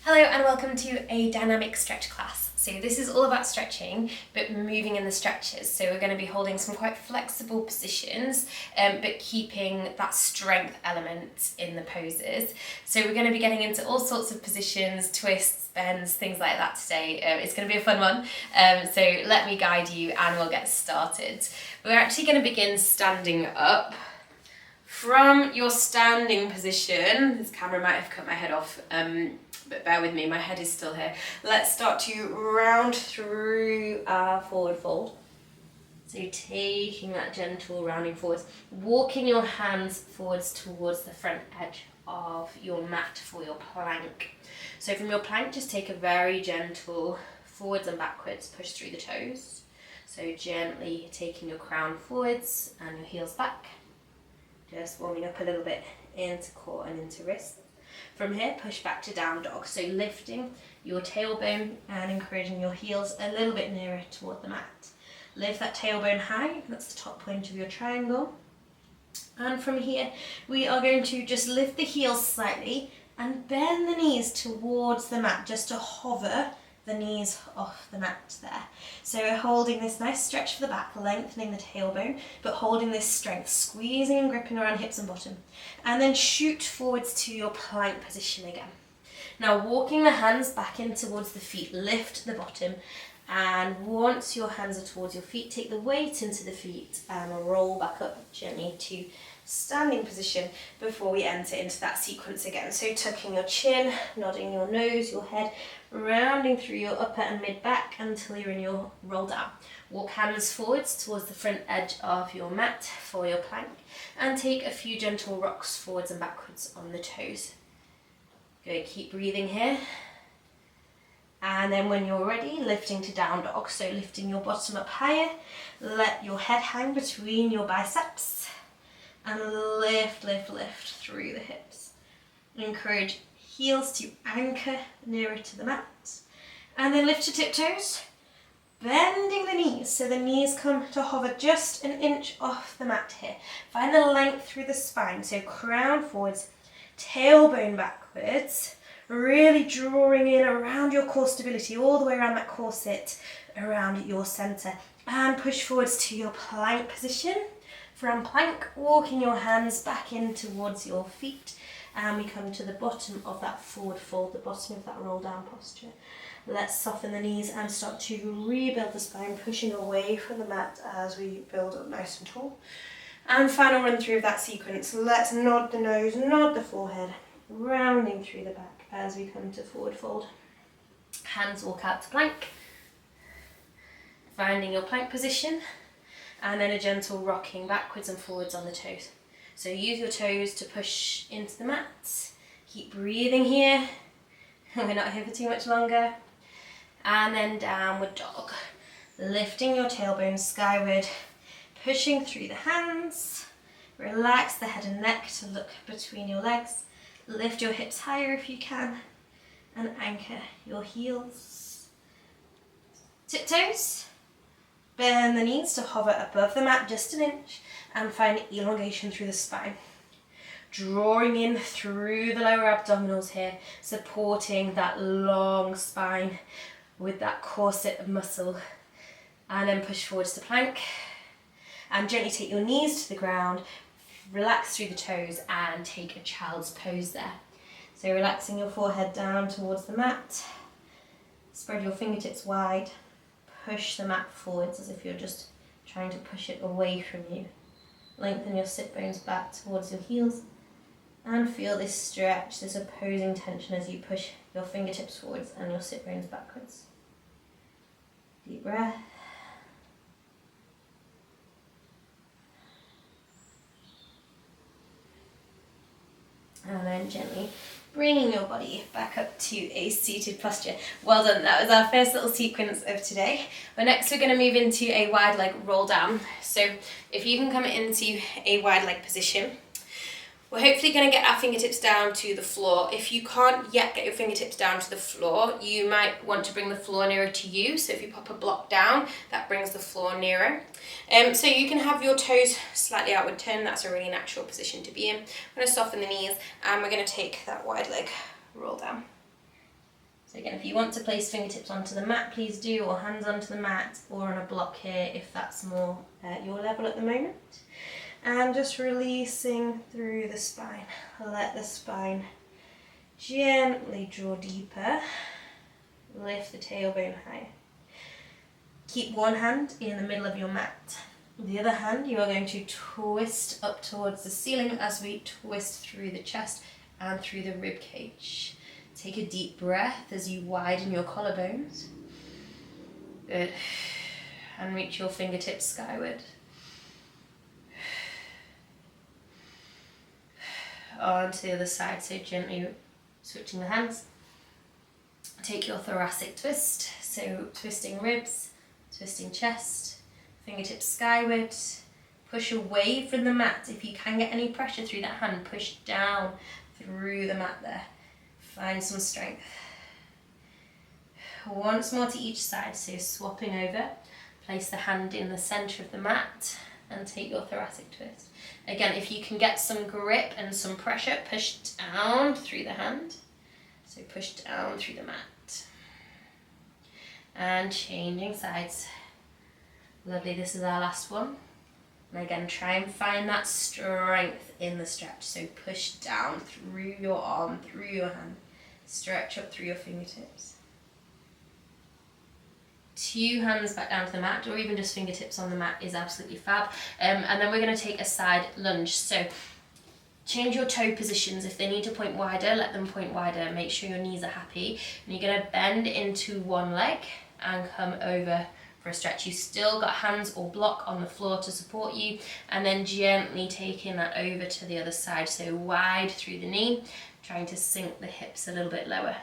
Hello and welcome to a dynamic stretch class. So this is all about stretching, but moving in the stretches. So we're going to be holding some quite flexible positions, but keeping that strength element in the poses. So we're going to be getting into all sorts of positions, twists, bends, things like that today. It's going to be a fun one. So let me guide you and we'll get started. We're actually going to begin standing up. From your standing position, this camera might have cut my head off, but bear with me, my head is still here. Let's start to round through our forward fold. So taking that gentle rounding forwards, walking your hands forwards towards the front edge of your mat for your plank. So from your plank, just take a very gentle forwards and backwards push through the toes. So gently taking your crown forwards and your heels back. Just warming up a little bit into core and into wrist. From here, push back to down dog. So lifting your tailbone and encouraging your heels a little bit nearer toward the mat. Lift that tailbone high, that's the top point of your triangle. And from here, we are going to just lift the heels slightly and bend the knees towards the mat, just to hover the knees off the mat there. So we're holding this nice stretch for the back, lengthening the tailbone, but holding this strength, squeezing and gripping around hips and bottom. And then shoot forwards to your plank position again. Now walking the hands back in towards the feet, lift the bottom, and once your hands are towards your feet, take the weight into the feet and roll back up gently to standing position before we enter into that sequence again. So tucking your chin, nodding your nose, your head, rounding through your upper and mid back until you're in your roll down. Walk hands forwards towards the front edge of your mat for your plank and take a few gentle rocks forwards and backwards on the toes. Good, keep breathing here. And then when you're ready, lifting to down dog. So lifting your bottom up higher, let your head hang between your biceps and lift through the hips. Encourage heels to anchor nearer to the mat. And then lift to tiptoes, bending the knees. So the knees come to hover just an inch off the mat here. Find the length through the spine. So crown forwards, tailbone backwards. Really drawing in around your core stability, all the way around that core sit, around your center. And push forwards to your plank position. From plank, walking your hands back in towards your feet. And we come to the bottom of that forward fold, the bottom of that roll down posture. Let's soften the knees and start to rebuild the spine, pushing away from the mat as we build up nice and tall. And final run through of that sequence. Let's nod the nose, nod the forehead, rounding through the back as we come to forward fold. Hands walk out to plank, finding your plank position, and then a gentle rocking backwards and forwards on the toes. So use your toes to push into the mat. Keep breathing here. We're not here for too much longer. And then downward dog. Lifting your tailbone skyward, pushing through the hands. Relax the head and neck to look between your legs. Lift your hips higher if you can, and anchor your heels. Tiptoes, bend the knees to hover above the mat just an inch, and find elongation through the spine. Drawing in through the lower abdominals here, supporting that long spine with that corset of muscle. And then push forwards to plank, and gently take your knees to the ground. Relax through the toes and take a child's pose there. So relaxing your forehead down towards the mat. Spread your fingertips wide. Push the mat forwards as if you're just trying to push it away from you. Lengthen your sit bones back towards your heels. And feel this stretch, this opposing tension as you push your fingertips forwards and your sit bones backwards. Deep breath. And then gently bringing your body back up to a seated posture. Well done, that was our first little sequence of today. But next we're going to move into a wide leg roll down. So if you can come into a wide leg position, we're hopefully going to get our fingertips down to the floor. If you can't yet get your fingertips down to the floor, you might want to bring the floor nearer to you. So if you pop a block down, that brings the floor nearer. So you can have your toes slightly outward turn. That's a really natural position to be in. I'm going to soften the knees and we're going to take that wide leg roll down. So again, if you want to place fingertips onto the mat, please do, or hands onto the mat, or on a block here if that's more at your level at the moment. And just releasing through the spine. Let the spine gently draw deeper. Lift the tailbone higher. Keep one hand in the middle of your mat. The other hand you are going to twist up towards the ceiling as we twist through the chest and through the rib cage. Take a deep breath as you widen your collarbones. Good. And reach your fingertips skyward. On to the other side, so gently switching the hands. Take your thoracic twist, so twisting ribs, twisting chest, fingertips skyward. Push away from the mat. If you can get any pressure through that hand, push down through the mat there. Find some strength. Once more to each side, so swapping over. Place the hand in the center of the mat and take your thoracic twist. Again, if you can get some grip and some pressure, push down through the hand. So push down through the mat. And changing sides. Lovely, this is our last one. And again, try and find that strength in the stretch. So push down through your arm, through your hand. Stretch up through your fingertips. 2 hands back down to the mat, or even just fingertips on the mat is absolutely fab. And then we're going to take a side lunge. So change your toe positions. If they need to point wider, let them point wider. Make sure your knees are happy. And you're going to bend into one leg and come over for a stretch. You've still got hands or block on the floor to support you, and then gently taking that over to the other side. So wide through the knee, trying to sink the hips a little bit lower.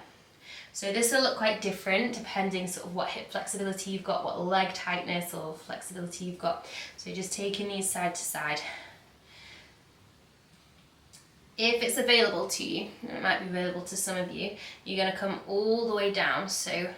So this will look quite different depending sort of what hip flexibility you've got, what leg tightness or flexibility you've got. So just taking these side to side. If it's available to you, and it might be available to some of you, you're going to come all the way down. So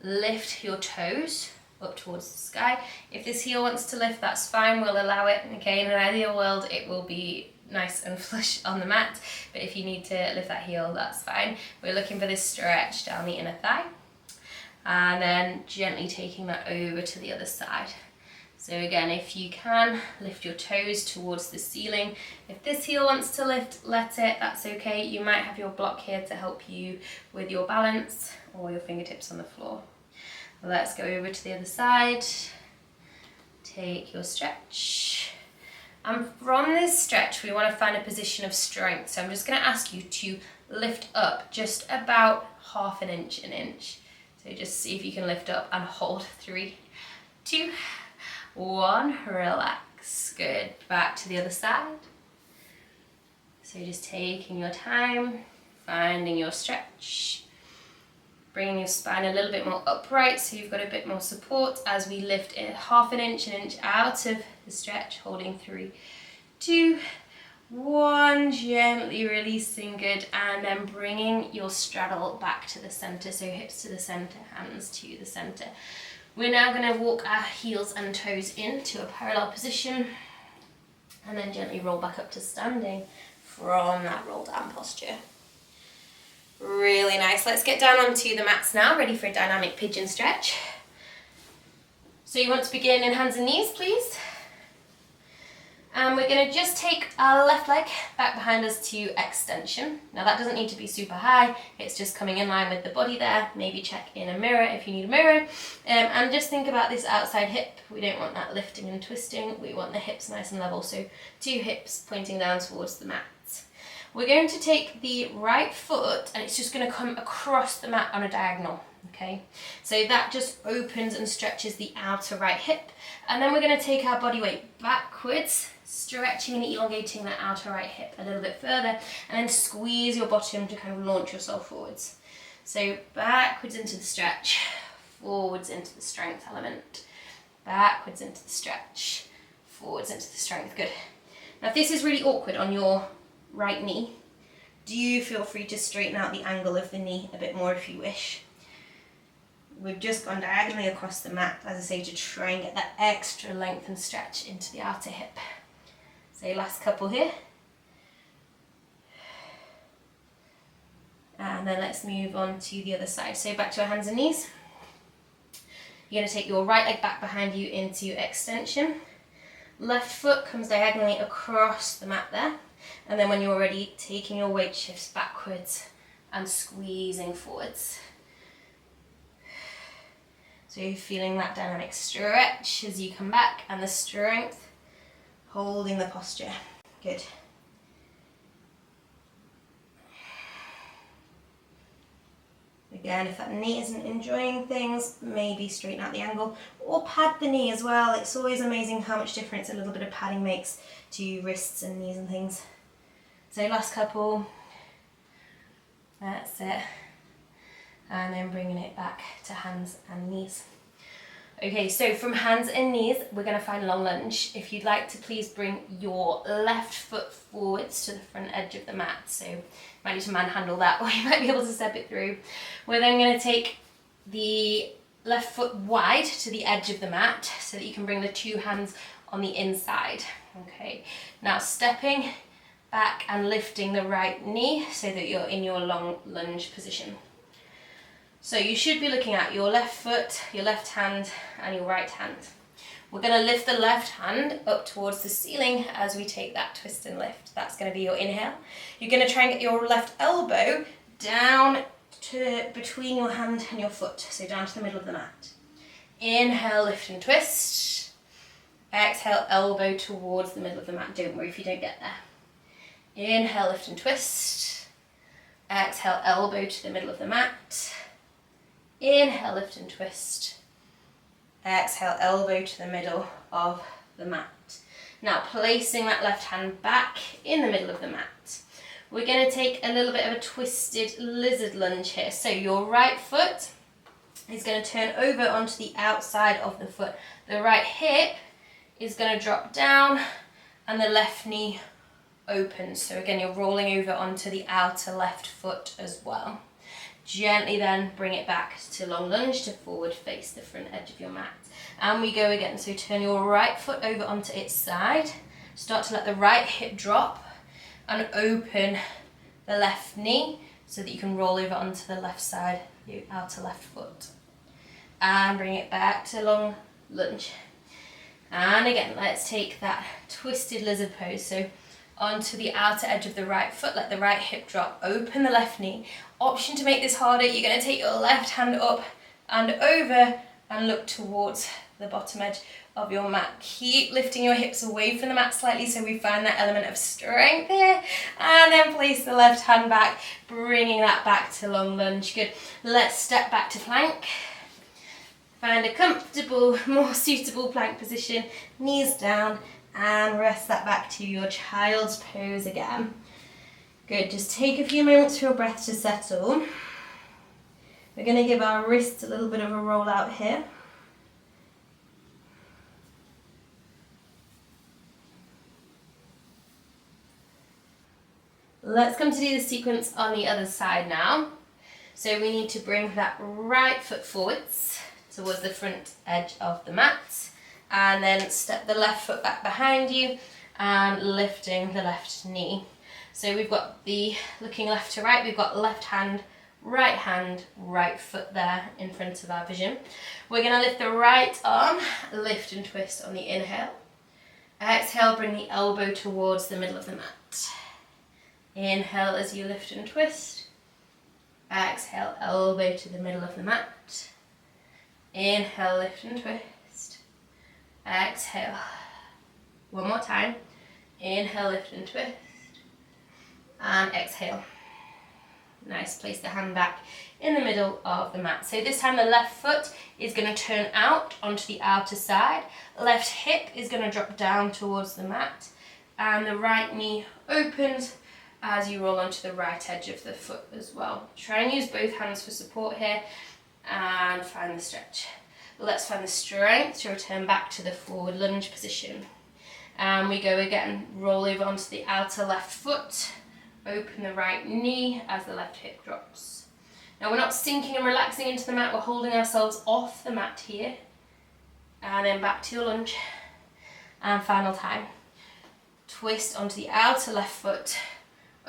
lift your toes up towards the sky. If this heel wants to lift, that's fine, we'll allow it. Okay, in an ideal world, it will be nice and flush on the mat, but if you need to lift that heel, that's fine. We're looking for this stretch down the inner thigh, and then gently taking that over to the other side. So again, if you can, lift your toes towards the ceiling. If this heel wants to lift, let it, that's okay. You might have your block here to help you with your balance, or your fingertips on the floor. Let's go over to the other side. Take your stretch. And from this stretch, we want to find a position of strength. So I'm just going to ask you to lift up just about half an inch, So just see if you can lift up and hold. 3, 2, 1, relax. Good. Back to the other side. So just taking your time, finding your stretch. Bringing your spine a little bit more upright so you've got a bit more support as we lift it half an inch out of the stretch, holding 3, 2, 1, gently releasing, good, and then bringing your straddle back to the center, so hips to the center, hands to the center. We're now going to walk our heels and toes into a parallel position and then gently roll back up to standing from that roll down posture. Really nice. Let's get down onto the mats now, ready for a dynamic pigeon stretch. So you want to begin in hands and knees, please. And we're going to just take our left leg back behind us to extension. Now that doesn't need to be super high, it's just coming in line with the body there. Maybe check in a mirror if you need a mirror. And just think about this outside hip. We don't want that lifting and twisting, we want the hips nice and level. So 2 hips pointing down towards the mat. We're going to take the right foot and it's just going to come across the mat on a diagonal, okay? So that just opens and stretches the outer right hip. And then we're going to take our body weight backwards, stretching and elongating that outer right hip a little bit further, and then squeeze your bottom to kind of launch yourself forwards. So backwards into the stretch, forwards into the strength element, backwards into the stretch, forwards into the strength, good. Now if this is really awkward on your right knee, do feel free to straighten out the angle of the knee a bit more if you wish. We've just gone diagonally across the mat, as I say, to try and get that extra length and stretch into the outer hip. So last couple here. And then let's move on to the other side. So back to our hands and knees. You're going to take your right leg back behind you into extension. Left foot comes diagonally across the mat there. And then when you're ready, taking your weight shifts backwards and squeezing forwards. So you're feeling that dynamic stretch as you come back and the strength, holding the posture. Good. Again, if that knee isn't enjoying things, maybe straighten out the angle or pad the knee as well. It's always amazing how much difference a little bit of padding makes to wrists and knees and things. So last couple. That's it. And then bringing it back to hands and knees. Okay, so from hands and knees, we're going to find long lunge. If you'd like to, please bring your left foot forwards to the front edge of the mat. So you might need to manhandle that, or you might be able to step it through. We're then going to take the left foot wide to the edge of the mat so that you can bring the two hands on the inside. Okay, now stepping back and lifting the right knee so that you're in your long lunge position. So you should be looking at your left foot, your left hand and your right hand. We're going to lift the left hand up towards the ceiling as we take that twist and lift. That's going to be your inhale. You're going to try and get your left elbow down to between your hand and your foot, so down to the middle of the mat. Inhale, lift and twist. Exhale, elbow towards the middle of the mat. Don't worry if you don't get there. Inhale, lift and twist. Exhale, elbow to the middle of the mat. Inhale, lift and twist. Exhale, elbow to the middle of the mat. Now placing that left hand back in the middle of the mat. We're going to take a little bit of a twisted lizard lunge here. So your right foot is going to turn over onto the outside of the foot. The right hip is going to drop down and the left knee opens. So again, you're rolling over onto the outer left foot as well. Gently then bring it back to long lunge to forward face the front edge of your mat. And we go again. So turn your right foot over onto its side. Start to let the right hip drop and open the left knee so that you can roll over onto the left side, your outer left foot. And bring it back to long lunge. And again, let's take that twisted lizard pose. So onto the outer edge of the right foot, let the right hip drop, open the left knee. Option to make this harder, you're going to take your left hand up and over and look towards the bottom edge of your mat. Keep lifting your hips away from the mat slightly so we find that element of strength here. And then place the left hand back, bringing that back to long lunge. Good. Let's step back to plank. Find a comfortable, more suitable plank position, knees down, and rest that back to your child's pose again. Good, just take a few moments for your breath to settle. We're going to give our wrists a little bit of a roll out here. Let's come to do the sequence on the other side now. So we need to bring that right foot forwards towards the front edge of the mat. And then step the left foot back behind you and lifting the left knee. So we've got the looking left to right, we've got left hand, right foot there in front of our vision. We're going to lift the right arm, lift and twist on the inhale. Exhale, bring the elbow towards the middle of the mat. Inhale as you lift and twist. Exhale, elbow to the middle of the mat. Inhale, lift and twist. Exhale. One more time. Inhale, lift and twist. And exhale. Nice, place the hand back in the middle of the mat. So this time the left foot is going to turn out onto the outer side. Left hip is going to drop down towards the mat. And the right knee opens as you roll onto the right edge of the foot as well. Try and use both hands for support here and find the stretch. Let's find the strength to return back to the forward lunge position. And we go again, roll over onto the outer left foot, open the right knee as the left hip drops. Now we're not sinking and relaxing into the mat, we're holding ourselves off the mat here. And then back to your lunge. And final time. Twist onto the outer left foot,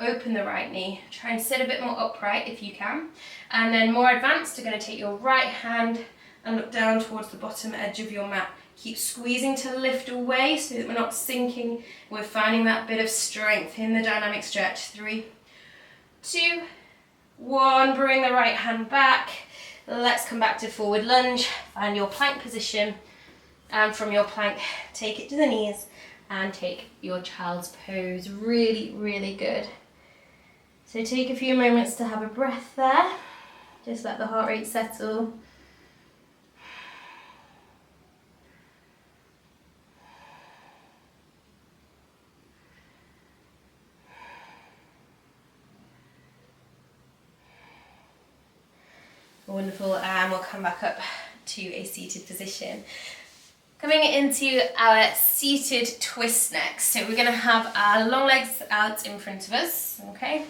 open the right knee. Try and sit a bit more upright if you can. And then more advanced, you're going to take your right hand and look down towards the bottom edge of your mat. Keep squeezing to lift away so that we're not sinking. We're finding that bit of strength in the dynamic stretch. 3, 2, 1. Bring the right hand back. Let's come back to forward lunge. Find your plank position. And from your plank, take it to the knees and take your child's pose. Really, really good. So take a few moments to have a breath there. Just let the heart rate settle. Wonderful, and we'll come back up to a seated position. Coming into our seated twist next. So we're going to have our long legs out in front of us, okay?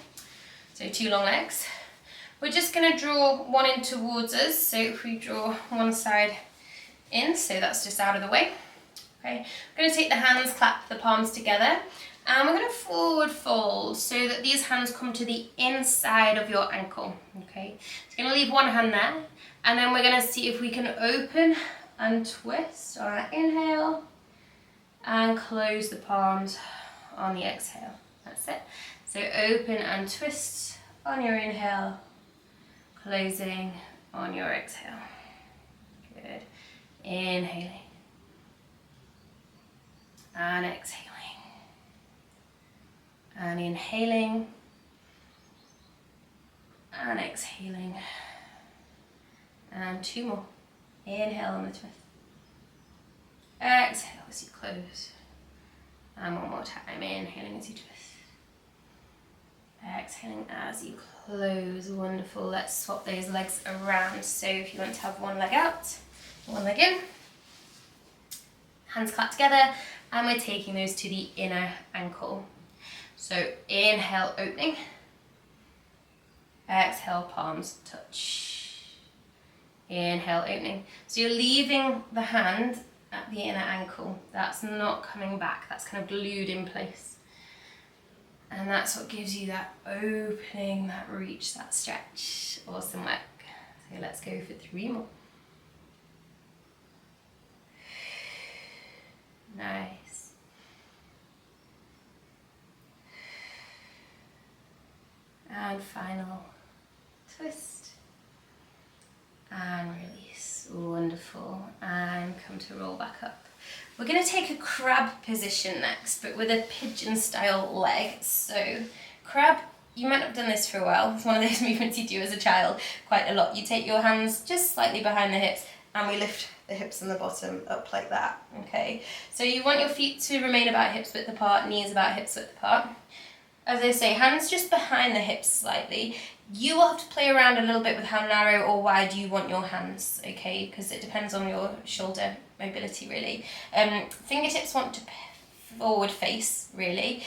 So 2 long legs. We're just going to draw one in towards us. So if we draw one side in, so that's just out of the way. Okay, we're going to take the hands, clap the palms together, and we're going to forward fold so that these hands come to the inside of your ankle. Okay, so going to leave one hand there, and then we're going to see if we can open and twist on our inhale and close the palms on the exhale. That's it. So open and twist on your inhale, closing on your exhale. Good. Inhaling and exhaling. And inhaling and exhaling. And 2 more. Inhale on the twist. Exhale as you close. And 1 more time. Inhaling as you twist. Exhaling as you close. Wonderful. Let's swap those legs around. So if you want to have one leg out, one leg in. Hands clap together. And we're taking those to the inner ankle. So inhale, opening. Exhale, palms touch. Inhale, opening. So you're leaving the hand at the inner ankle. That's not coming back. That's kind of glued in place. And that's what gives you that opening, that reach, that stretch. Awesome work. So let's go for 3 more. Nice. And final twist. And release. Wonderful. And come to roll back up. We're going to take a crab position next, but with a pigeon style leg. So crab, you might have done this for a while. It's one of those movements you do as a child quite a lot. You take your hands just slightly behind the hips and we lift the hips and the bottom up like that. Okay, so you want your feet to remain about hips width apart, knees about hips width apart. As I say, hands just behind the hips slightly. You will have to play around a little bit with how narrow or wide you want your hands, okay, because it depends on your shoulder mobility really. Fingertips want to forward face really,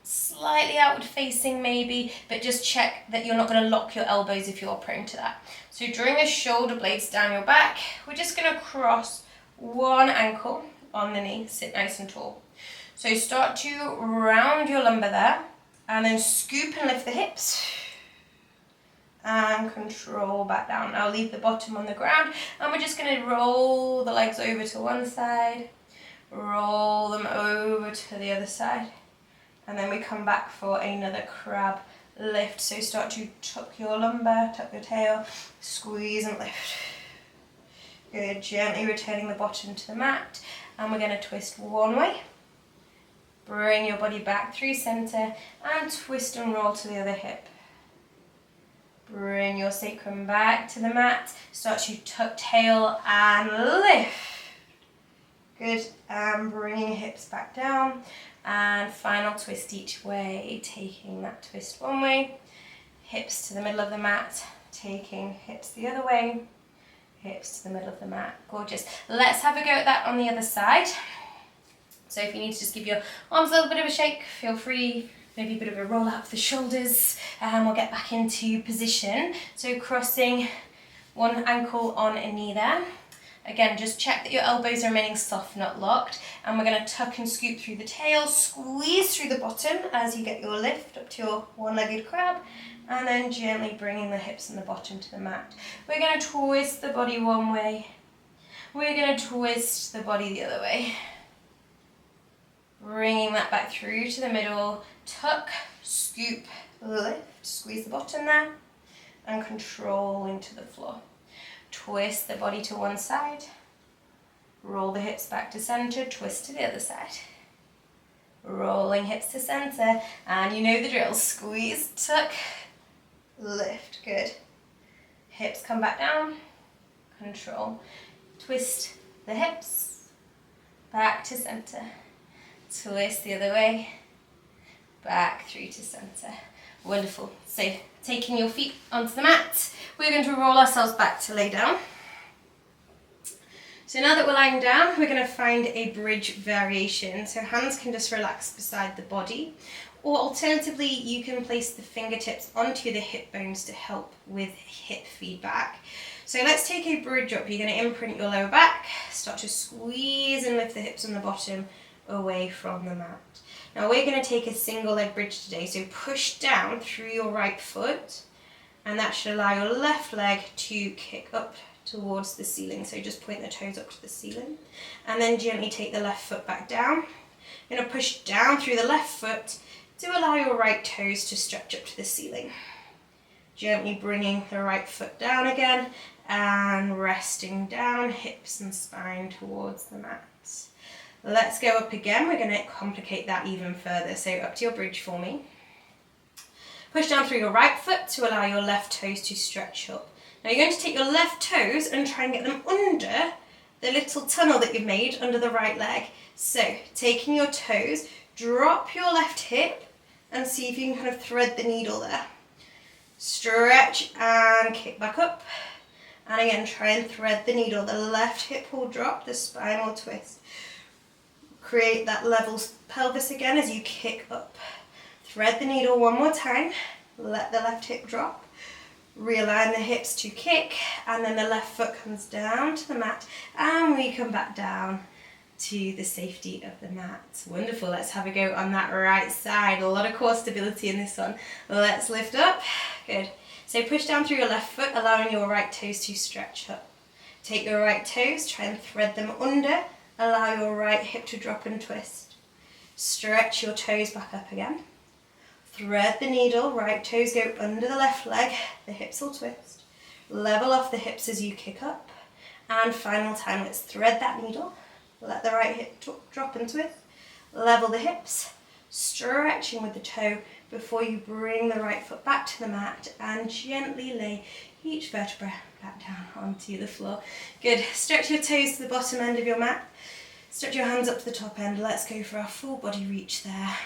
slightly outward facing maybe, but just check that you're not going to lock your elbows if you're prone to that. So drawing the shoulder blades down your back, we're just going to cross one ankle on the knee, sit nice and tall. So start to round your lumbar there, and then scoop and lift the hips, and control back down. Now leave the bottom on the ground, and we're just going to roll the legs over to one side, roll them over to the other side, and then we come back for another crab lift. So start to tuck your lumbar, tuck your tail, squeeze and lift. Good, gently returning the bottom to the mat, and we're going to twist one way. Bring your body back through center and twist and roll to the other hip. Bring your sacrum back to the mat. Start to tuck tail and lift. Good, and bringing hips back down. And final twist each way, taking that twist one way. Hips to the middle of the mat, taking hips the other way. Hips to the middle of the mat. Gorgeous. Let's have a go at that on the other side. So if you need to just give your arms a little bit of a shake, feel free, maybe a bit of a roll out of the shoulders, and we'll get back into position. So crossing one ankle on a knee there. Again, just check that your elbows are remaining soft, not locked. And we're going to tuck and scoop through the tail, squeeze through the bottom as you get your lift up to your one-legged crab, and then gently bringing the hips and the bottom to the mat. We're going to twist the body one way. We're going to twist the body the other way. Bringing that back through to the middle, tuck, scoop, lift, squeeze the bottom there, and controlling to the floor. Twist the body to one side, roll the hips back to center, twist to the other side. Rolling hips to center, and you know the drill. Squeeze, tuck, lift, good. Hips come back down, control. Twist the hips, back to center. Twist the other way, back through to center. Wonderful. So taking your feet onto the mat, we're going to roll ourselves back to lay down. So now that we're lying down, we're going to find a bridge variation. So hands can just relax beside the body, or alternatively you can place the fingertips onto the hip bones to help with hip feedback. So let's take a bridge up. You're going to imprint your lower back, start to squeeze and lift the hips on the bottom away from the mat. Now we're going to take a single leg bridge today, so push down through your right foot, and that should allow your left leg to kick up towards the ceiling. So just point the toes up to the ceiling, and then gently take the left foot back down. You're going to push down through the left foot to allow your right toes to stretch up to the ceiling. Gently bringing the right foot down again, and resting down, hips and spine towards the mat. Let's go up again. We're going to complicate that even further. So up to your bridge for me. Push down through your right foot to allow your left toes to stretch up. Now you're going to take your left toes and try and get them under the little tunnel that you've made under the right leg. So taking your toes, drop your left hip and see if you can kind of thread the needle there. Stretch and kick back up. And again, try and thread the needle. The left hip will drop, the spine will twist. Create that level pelvis again as you kick up. Thread the needle one more time. Let the left hip drop. Realign the hips to kick, and then the left foot comes down to the mat, and we come back down to the safety of the mat. Wonderful. Let's have a go on that right side. A lot of core stability in this one. Let's lift up. Good. So push down through your left foot, allowing your right toes to stretch up. Take your right toes, try and thread them under. Allow your right hip to drop and twist. Stretch your toes back up again. Thread the needle, right toes go under the left leg, the hips will twist. Level off the hips as you kick up. And final time, let's thread that needle. Let the right hip drop and twist. Level the hips, stretching with the toe before you bring the right foot back to the mat and gently lay each vertebra back down onto the floor. Good. Stretch your toes to the bottom end of your mat. Stretch your hands up to the top end. Let's go for our full body reach there.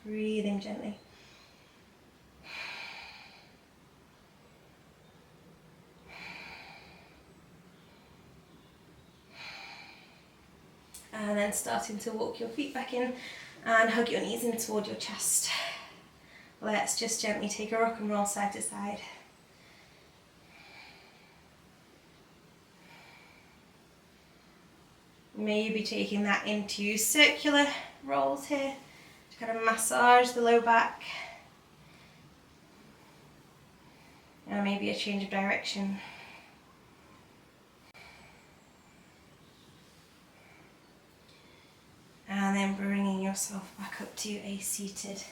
Breathing gently. And then starting to walk your feet back in and hug your knees in toward your chest. Let's just gently take a rock and roll side to side. Maybe taking that into circular rolls here to kind of massage the low back. And maybe a change of direction. And then bringing yourself back up to a seated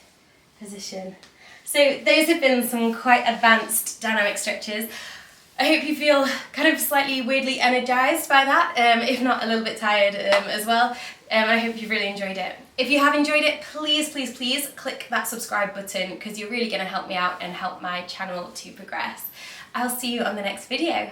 position. So those have been some quite advanced dynamic stretches. I hope you feel kind of slightly weirdly energized by that, if not a little bit tired as well. I hope you've really enjoyed it. If you have enjoyed it, please, please, please click that subscribe button because you're really going to help me out and help my channel to progress. I'll see you on the next video.